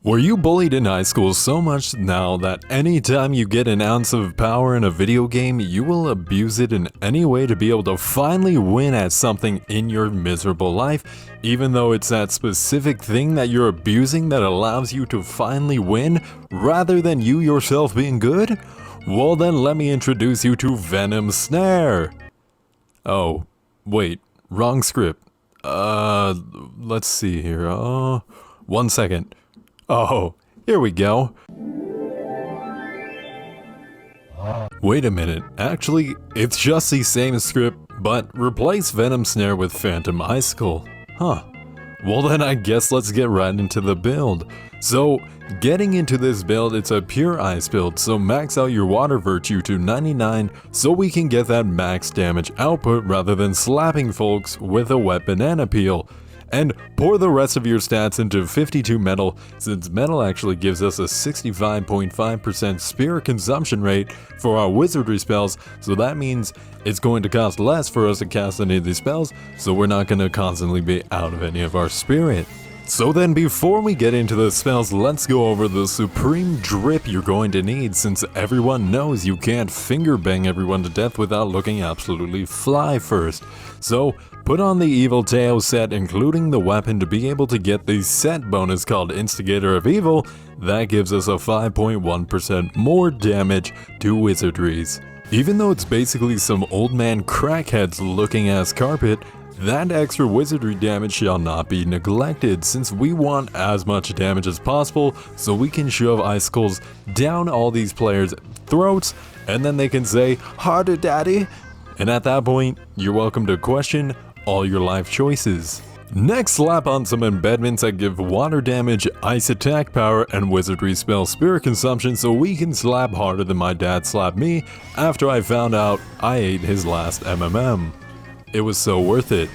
Were you bullied in high school so much now that anytime you get an ounce of power in a video game, you will abuse it in any way to be able to finally win at something in your miserable life, even though it's that specific thing that you're abusing that allows you to finally win, rather than you yourself being good? Well then let me introduce you to Venom Snare. Oh, wait, wrong script. Let's see here, 1 second. Oh, here we go. Wait a minute, actually, it's just the same script, but replace Venom Snare with Phantom Icicle. Huh. Well then I guess let's get right into the build. So, getting into this build, it's a pure ice build, so max out your water virtue to 99 so we can get that max damage output rather than slapping folks with a wet banana peel. And pour the rest of your stats into 52 metal, since metal actually gives us a 65.5% spirit consumption rate for our wizardry spells, so that means it's going to cost less for us to cast any of these spells, so we're not going to constantly be out of any of our spirit. So then before we get into the spells, let's go over the supreme drip you're going to need, since everyone knows you can't finger bang everyone to death without looking absolutely fly first. So put on the Evil Teo set, including the weapon, to be able to get the set bonus called Instigator of Evil. That gives us a 5.1% more damage to wizardries. Even though it's basically some old man crackheads looking ass carpet, that extra wizardry damage shall not be neglected, since we want as much damage as possible so we can shove icicles down all these players' throats and then they can say, "Harder, daddy!" And at that point, you're welcome to question all your life choices. Next, slap on some embedments that give water damage, ice attack power, and wizardry spell spirit consumption so we can slap harder than my dad slapped me after I found out I ate his last M&M. It was so worth it.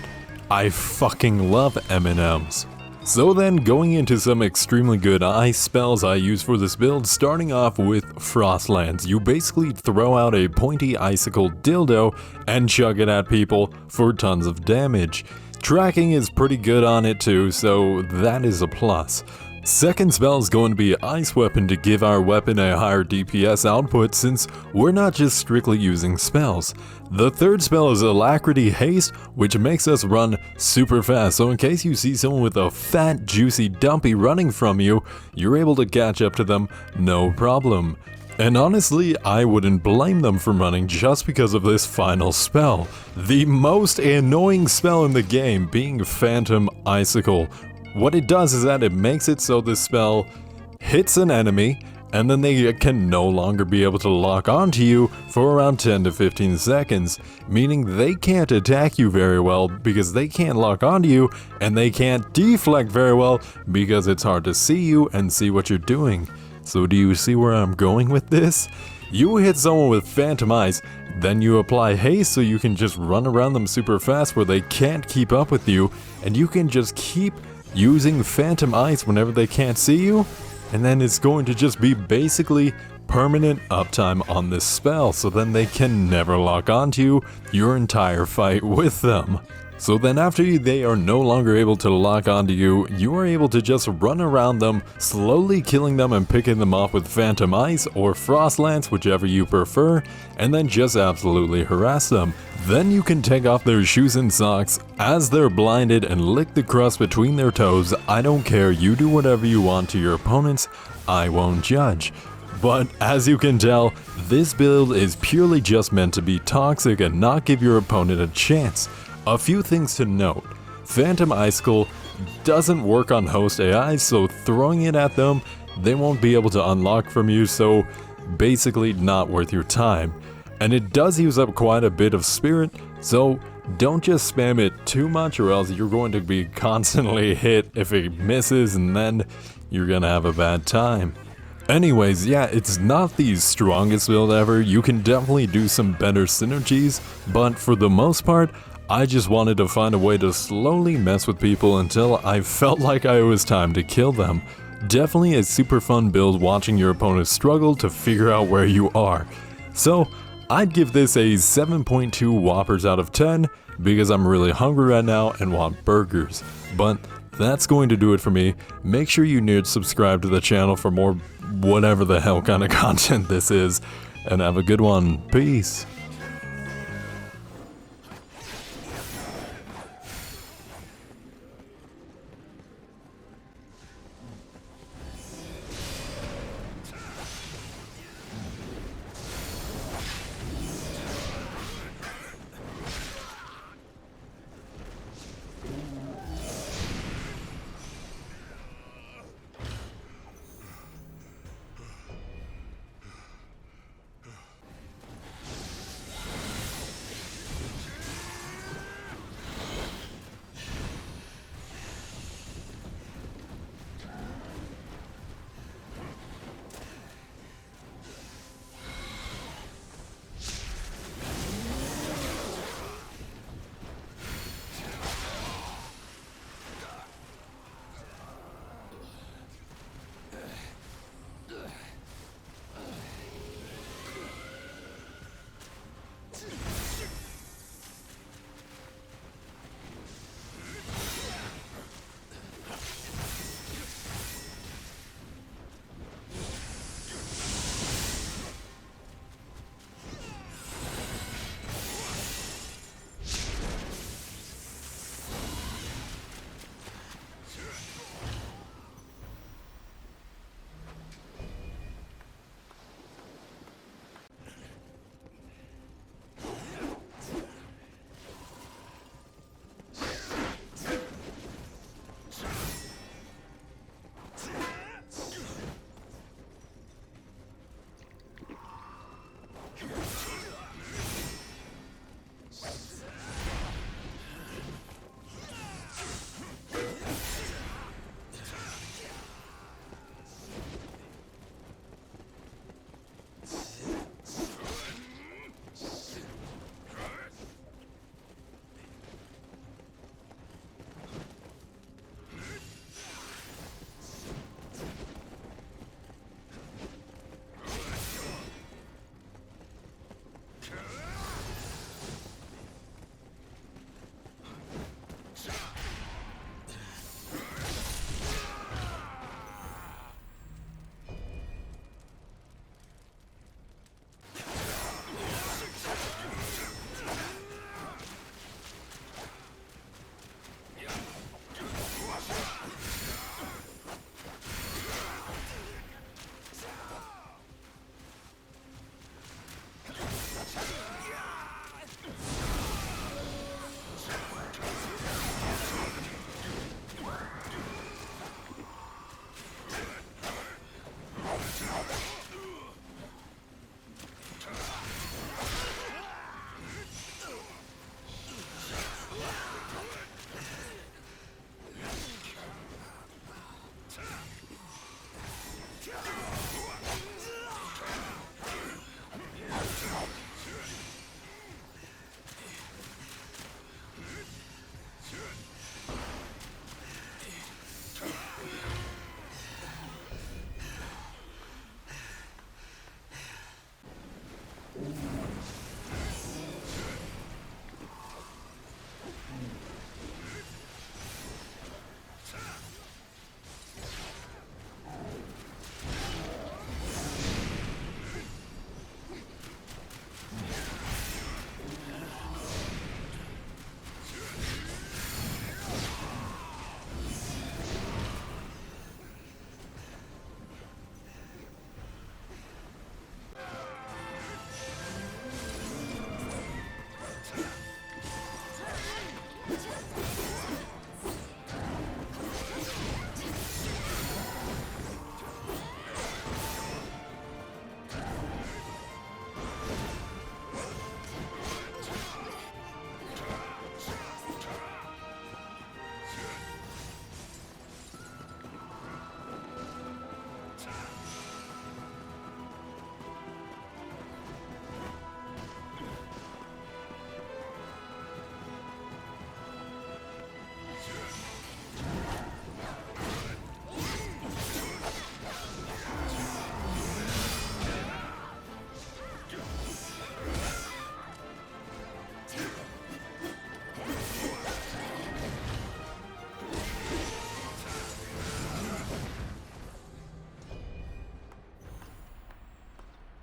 I fucking love M&Ms. So then, going into some extremely good ice spells I use for this build, starting off with Frostlands. You basically throw out a pointy icicle dildo and chuck it at people for tons of damage. Tracking is pretty good on it too, so that is a plus. Second spell is going to be Ice Weapon to give our weapon a higher DPS output, since we're not just strictly using spells. The third spell is Alacrity Haste, which makes us run super fast, so in case you see someone with a fat juicy dumpy running from you, you're able to catch up to them no problem. And honestly, I wouldn't blame them for running just because of this final spell. The most annoying spell in the game being Phantom Icicle. What it does is that it makes it so this spell hits an enemy and then they can no longer be able to lock onto you for around 10 to 15 seconds, meaning they can't attack you very well because they can't lock onto you, and they can't deflect very well because it's hard to see you and see what you're doing. So do you see where I'm going with this? You hit someone with Phantom Ice, then you apply haste so you can just run around them super fast where they can't keep up with you, and you can just keep using Phantom Ice whenever they can't see you, and then it's going to just be basically permanent uptime on this spell, so then they can never lock onto you your entire fight with them. So then after they are no longer able to lock onto you, you are able to just run around them, slowly killing them and picking them off with Phantom Ice or Frostlands, whichever you prefer, and then just absolutely harass them. Then you can take off their shoes and socks as they're blinded and lick the crust between their toes. I don't care, you do whatever you want to your opponents, I won't judge. But as you can tell, this build is purely just meant to be toxic and not give your opponent a chance. A few things to note. Phantom Icicle doesn't work on host AI, so throwing it at them, they won't be able to unlock from you, so basically not worth your time. And it does use up quite a bit of spirit, so don't just spam it too much or else you're going to be constantly hit if it misses, and then you're gonna have a bad time. Anyways, yeah, it's not the strongest build ever. You can definitely do some better synergies, but for the most part, I just wanted to find a way to slowly mess with people until I felt like it was time to kill them. Definitely a super fun build watching your opponent struggle to figure out where you are. So I'd give this a 7.2 Whoppers out of 10 because I'm really hungry right now and want burgers. But that's going to do it for me. Make sure you need to subscribe to the channel for more whatever the hell kind of content this is, and have a good one. Peace.